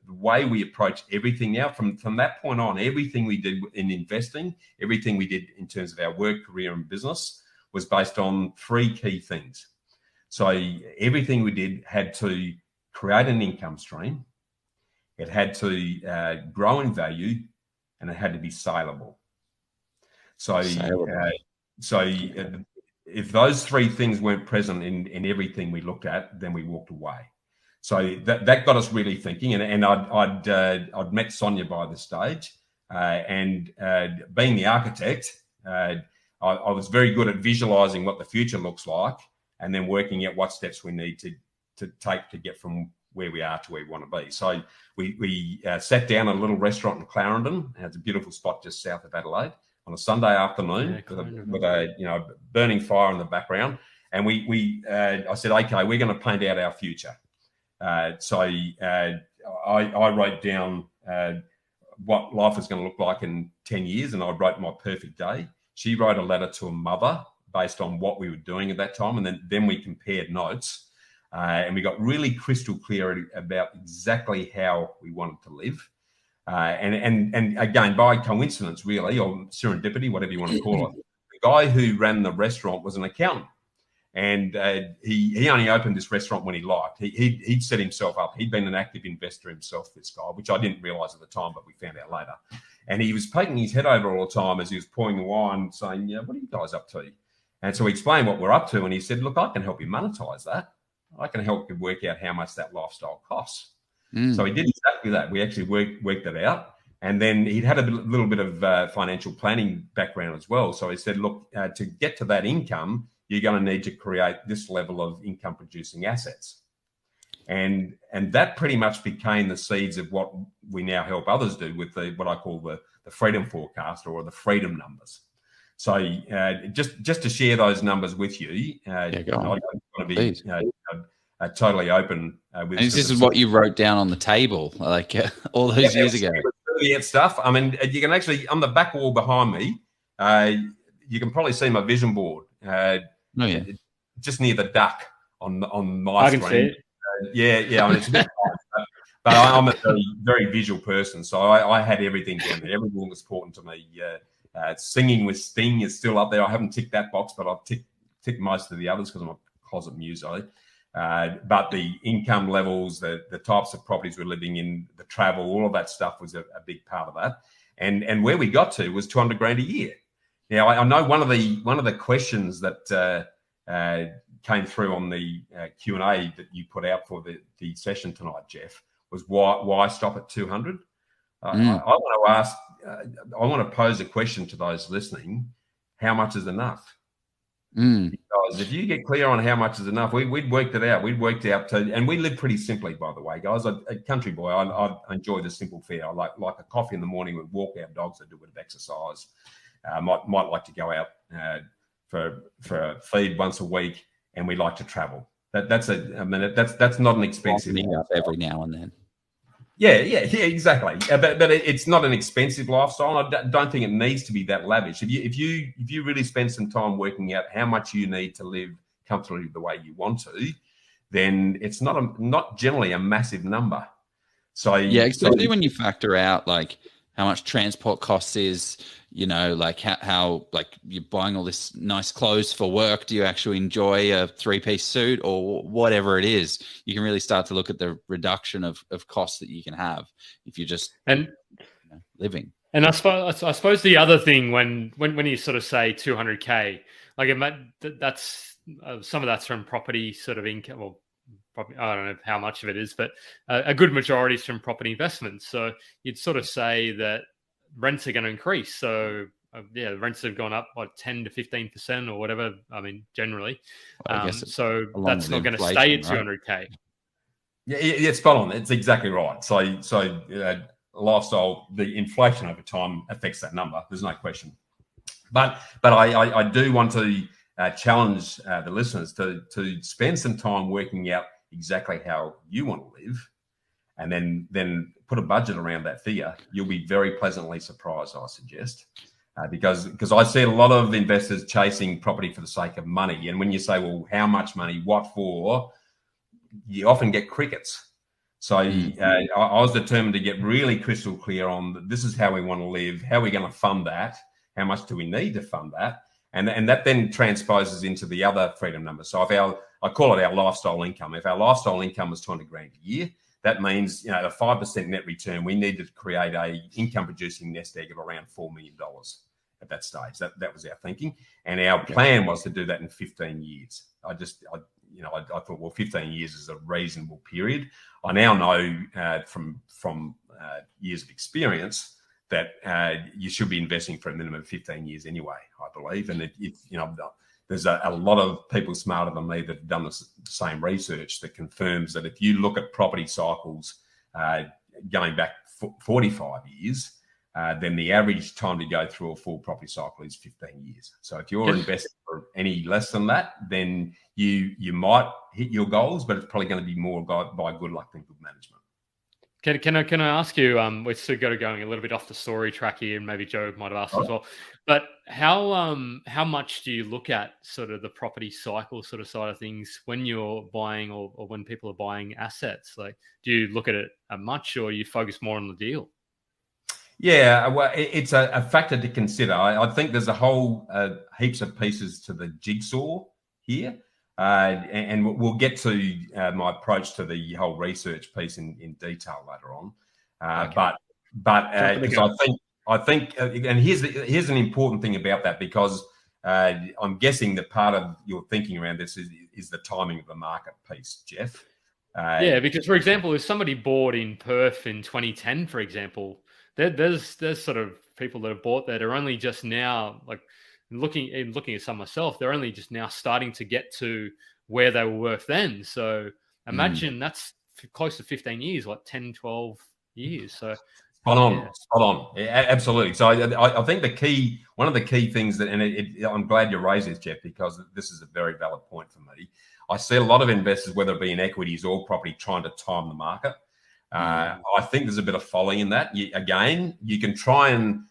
way we approach everything now, from that point on, everything we did in investing, everything we did in terms of our work, career, and business was based on three key things. So everything we did had to create an income stream, it had to grow in value, and it had to be saleable. So if those three things weren't present in everything we looked at, then we walked away. So that got us really thinking. And I'd met Sonia by this stage, and being the architect, I was very good at visualizing what the future looks like, and then working out what steps we need to take to get from where we are to where we want to be. So we sat down at a little restaurant in Clarendon. It's a beautiful spot just south of Adelaide on a Sunday afternoon with a burning fire in the background. And I said, okay, we're going to paint out our future. So I wrote down what life was going to look like in 10 years, and I wrote my perfect day. She wrote a letter to a mother based on what we were doing at that time, and then we compared notes. And we got really crystal clear about exactly how we wanted to live. And again, by coincidence, really, or serendipity, whatever you want to call it, the guy who ran the restaurant was an accountant. And he only opened this restaurant when he liked. He'd set himself up. He'd been an active investor himself, this guy, which I didn't realise at the time, but we found out later. And he was poking his head over all the time as he was pouring the wine, saying, "Yeah, what are you guys up to?" And so we explained what we're up to, and he said, "Look, I can help you monetize that. I can help you work out how much that lifestyle costs." So he did exactly that. We actually worked it out. And then he'd had a little bit of financial planning background as well. So he said, look, to get to that income, you're going to need to create this level of income producing assets. And that pretty much became the seeds of what we now help others do with what I call the freedom forecast, or the freedom numbers. So just to share those numbers with you, I want to be totally open. With and this is what you wrote down on the table, like all those years ago. Stuff. I mean, you can actually, on the back wall behind me, you can probably see my vision board. Just near the duck on my screen. I can see it. Yeah. I mean, it's a bit hard, but I'm a very, very visual person, so I had everything down there. Everything was important to me. Singing with Sting is still up there. I haven't ticked that box, but I've ticked most of the others because I'm a closet muso. But the income levels, the types of properties we're living in, the travel, all of that stuff was a big part of that. And where we got to was $200,000 a year. Now, I know one of the questions that came through on the Q&A that you put out for the session tonight, Jeff, was why stop at 200? I want to ask, I want to pose a question to those listening: how much is enough? Because if you get clear on how much is enough, we'd worked it out. We'd worked out and we live pretty simply, by the way, guys. A country boy, I enjoy the simple fare. I like a coffee in the morning. We walk our dogs, I do a bit of exercise. Might like to go out for a feed once a week, and we like to travel. That's not an expensive. Up every now and then. Yeah, exactly. But it's not an expensive lifestyle. I don't think it needs to be that lavish. If you really spend some time working out how much you need to live comfortably the way you want to, then it's not generally a massive number. So yeah, especially when you factor out like how much transport costs is, like how like you're buying all this nice clothes for work. Do you actually enjoy a 3-piece suit or whatever it is? You can really start to look at the reduction of costs that you can have if you're just living. And I suppose the other thing when you sort of say 200K, like that's some of that's from property sort of income, or probably, I don't know how much of it is, but a good majority is from property investments. So you'd sort of say that rents are going to increase. So the rents have gone up by 10 to 15% or whatever. I mean, generally. So that's not going to stay at 200K. Yeah, spot on. It's exactly right. So lifestyle, the inflation over time affects that number. There's no question. But I do want to challenge the listeners to spend some time working out exactly how you want to live, and then put a budget around that figure. You'll be very pleasantly surprised, I suggest, because I see a lot of investors chasing property for the sake of money. And when you say, well, how much money, what for, you often get crickets. So I was determined to get really crystal clear on this is how we want to live, how are we going to fund that, how much do we need to fund that, and that then transposes into the other freedom number. So I call it our lifestyle income. If our lifestyle income was 200 grand a year, that means, a 5% net return, we needed to create a income producing nest egg of around $4 million at that stage. That was our thinking. And our plan was to do that in 15 years. I thought, well, 15 years is a reasonable period. I now know from years of experience that you should be investing for a minimum of 15 years anyway, I believe. And there's a lot of people smarter than me that have done the same research that confirms that if you look at property cycles going back 45 years, then the average time to go through a full property cycle is 15 years. So if you're investing for any less than that, then you might hit your goals, but it's probably going to be more by good luck than good management. Can I ask you? We've still got going a little bit off the story track here, and maybe Joe might have asked as well. But how much do you look at sort of the property cycle sort of side of things when you're buying or when people are buying assets? Like, do you look at it much, or you focus more on the deal? Yeah, well, it's a factor to consider. I think there's a whole heaps of pieces to the jigsaw here. And we'll get to my approach to the whole research piece in detail later on. But I think, and here's an important thing about that, because I'm guessing that part of your thinking around this is the timing of the market piece, Jeff. Yeah, because for example, if somebody bought in Perth in 2010, for example, there's sort of people that have bought that are only just now, like, looking at some myself, they're only just now starting to get to where they were worth then. So imagine that's close to 15 years, like 10, 12 years. So spot on. Yeah, absolutely. So I think one of the key things that, and I'm glad you raised this, Jeff, because this is a very valid point for me. I see a lot of investors, whether it be in equities or property, trying to time the market. I think there's a bit of folly in that. You can try and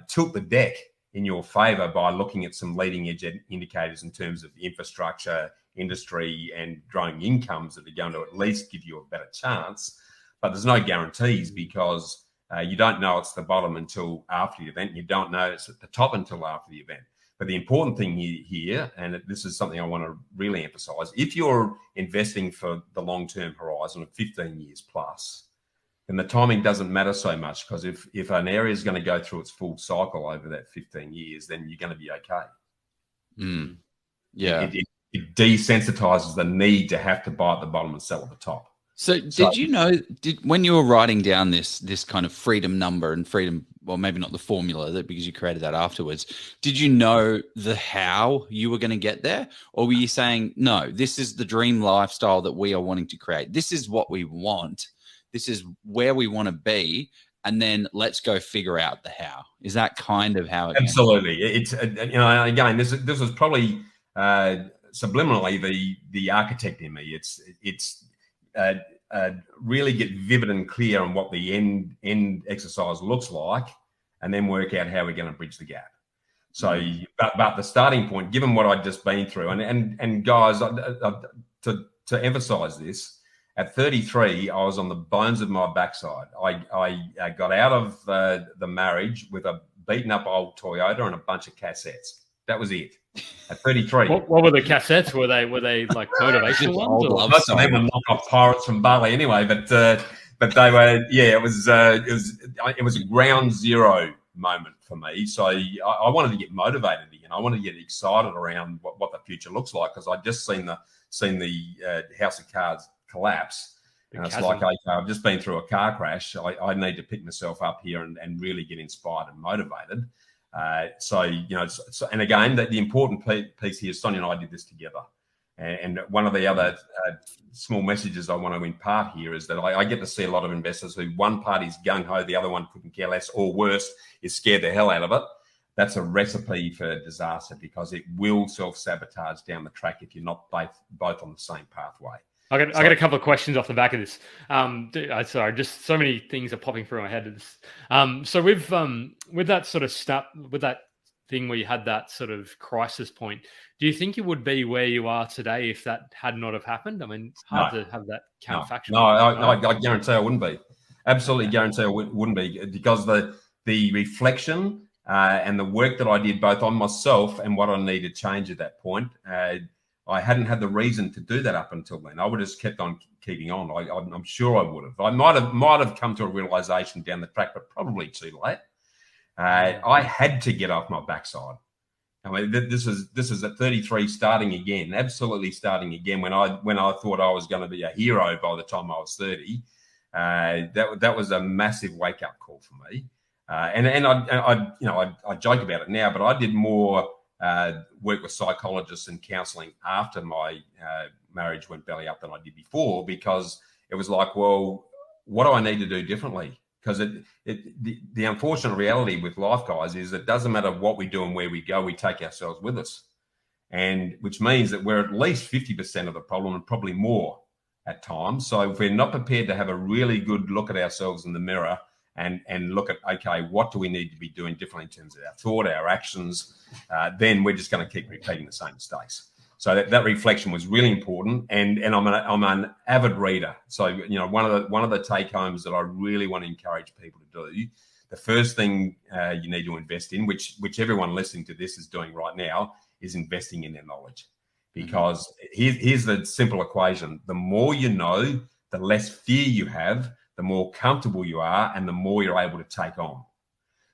tilt the deck in your favor by looking at some leading edge indicators in terms of infrastructure, industry, and growing incomes that are going to at least give you a better chance. But there's no guarantees, because you don't know it's the bottom until after the event. You don't know it's at the top until after the event. But the important thing here, and this is something I want to really emphasize, if you're investing for the long-term horizon of 15 years plus, then the timing doesn't matter so much, because if an area is going to go through its full cycle over that 15 years, then you're going to be okay. Yeah. It desensitizes the need to have to buy at the bottom and sell at the top. So did you know, when you were writing down this kind of freedom number and freedom, well, maybe not the formula, that because you created that afterwards, did you know the how you were going to get there? Or were you saying, no, this is the dream lifestyle that we are wanting to create. This is what we want. This is where we want to be, and then let's go figure out the how. Is that kind of how it Absolutely. It's again, this was probably subliminally the architect in me. It's really get vivid and clear on what the end exercise looks like, and then work out how we're going to bridge the gap. So, but the starting point, given what I'd just been through, and guys, to emphasize this, at 33, I was on the bones of my backside. I got out of the marriage with a beaten up old Toyota and a bunch of cassettes. That was it. At 33. What were the cassettes? Were they like motivational ones? Most of them were knockoff pirates from Bali anyway, but they were, it was a ground zero moment for me. So I wanted to get motivated again. I wanted to get excited around what the future looks like, because I'd just seen the house of cards collapse. And it's like, okay, I've just been through a car crash. I need to pick myself up here and really get inspired and motivated. And again, the important piece here, Sonia and I did this together. And one of the other small messages I want to impart here is that I get to see a lot of investors who one party's gung-ho, the other one couldn't care less, or worse, is scared the hell out of it. That's a recipe for disaster, because it will self-sabotage down the track if you're not both on the same pathway. I got a couple of questions off the back of this. Sorry, just so many things are popping through my head. So with that sort of with that thing where you had that sort of crisis point, do you think you would be where you are today if that had not have happened? I mean, hard to have that counterfactual. No, I guarantee I wouldn't be. Absolutely guarantee I wouldn't be, because the reflection and the work that I did both on myself and what I needed to change at that point, I hadn't had the reason to do that up until then. I would have just kept on keeping on. I'm sure I would have. I might have come to a realization down the track, but probably too late. I had to get off my backside. I mean, this is at 33, starting again, absolutely starting again. When I thought I was going to be a hero by the time I was 30, that was a massive wake up call for me. And I joke about it now, but I did more work with psychologists and counselling after my marriage went belly up than I did before, because it was like, well, what do I need to do differently? Because the unfortunate reality with life, guys, is it doesn't matter what we do and where we go, we take ourselves with us. And which means that we're at least 50% of the problem, and probably more at times. So if we're not prepared to have a really good look at ourselves in the mirror and look at, okay, what do we need to be doing differently in terms of our thought, our actions, then we're just going to keep repeating the same mistakes. So that reflection was really important, and I'm an avid reader. So one of the take homes that I really want to encourage people to do, the first thing you need to invest in, which everyone listening to this is doing right now, is investing in their knowledge. Because here's the simple equation: the more you know, the less fear you have, the more comfortable you are, and the more you're able to take on.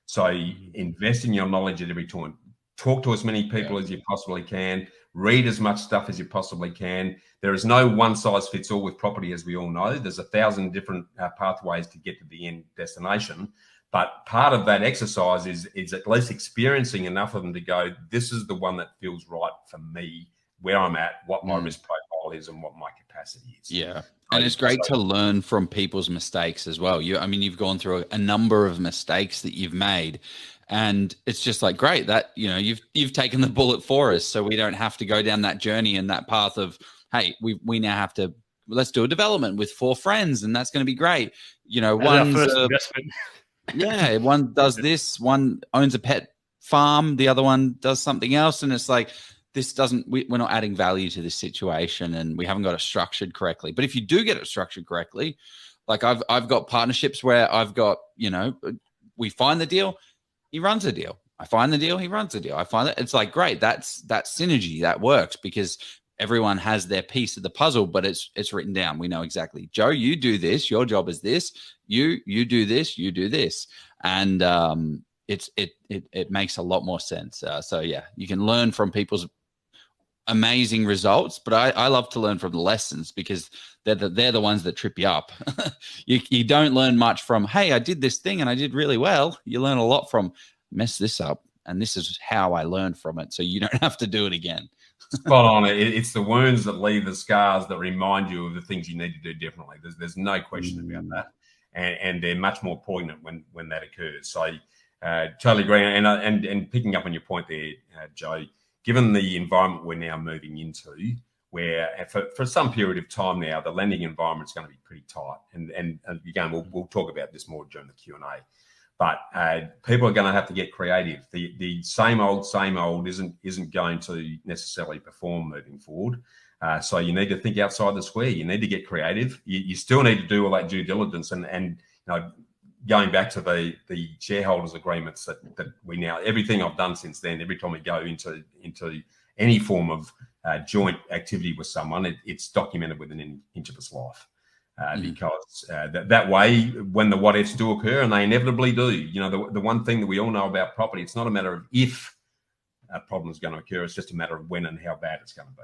So invest in your knowledge at every turn. Talk to as many people as you possibly can. Read as much stuff as you possibly can. There is no one size fits all with property, as we all know. There's 1,000 different pathways to get to the end destination. But part of that exercise is at least experiencing enough of them to go, this is the one that feels right for me, where I'm at, what my risk profile is, and what my capacity is. Yeah. And it's great to learn from people's mistakes as well. You've gone through a number of mistakes that you've made, and it's just like, great that, you've taken the bullet for us, so we don't have to go down that journey and that path of, hey, we now have to, let's do a development with 4 friends, and that's going to be great. One's first investment. Yeah, one does this, one owns a pet farm, the other one does something else, and it's like, we're not adding value to this situation, and we haven't got it structured correctly. But if you do get it structured correctly, like I've got partnerships where I've got, we find the deal, he runs the deal. I find the deal, he runs the deal. I find it. It's like, great. That's synergy. That works because everyone has their piece of the puzzle, but it's written down. We know exactly, Joe, you do this. Your job is this. You do this. You do this. And it makes a lot more sense. So yeah, you can learn from people's amazing results, but I love to learn from the lessons, because they're the ones that trip you up. You don't learn much from, hey, I did this thing and I did really well. You learn a lot from, mess this up, and this is how I learned from it, so you don't have to do it again. Spot on. It's the wounds that leave the scars that remind you of the things you need to do differently. There's no question about that, and they're much more poignant when that occurs. So totally agree. And picking up on your point there, Joe, given the environment we're now moving into, where for some period of time now, the lending environment is going to be pretty tight. And again, we'll talk about this more during the Q&A. But people are going to have to get creative. The same old isn't going to necessarily perform moving forward. So you need to think outside the square. You need to get creative. You still need to do all that due diligence and going back to the shareholders agreements that we now, everything I've done since then, every time we go into any form of joint activity with someone, it's documented within an inch of its life. Because that way, when the what ifs do occur, and they inevitably do, the one thing that we all know about property, it's not a matter of if a problem is going to occur, it's just a matter of when and how bad it's going to be.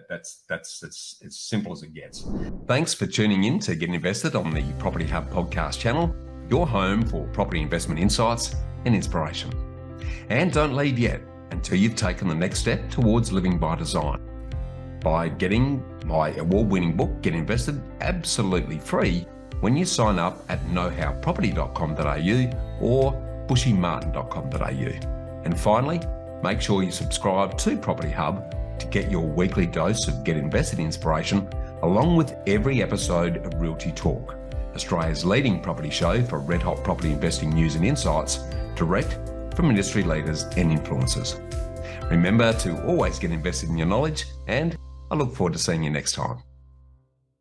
That's as simple as it gets. Thanks for tuning in to Get Invested on the Property Hub podcast channel, your home for property investment insights and inspiration. And don't leave yet until you've taken the next step towards living by design, by getting my award-winning book, Get Invested, absolutely free when you sign up at knowhowproperty.com.au or bushymartin.com.au. And finally, make sure you subscribe to Property Hub to get your weekly dose of Get Invested inspiration, along with every episode of Realty Talk, Australia's leading property show for red-hot property investing news and insights, direct from industry leaders and influencers. Remember to always get invested in your knowledge, and I look forward to seeing you next time.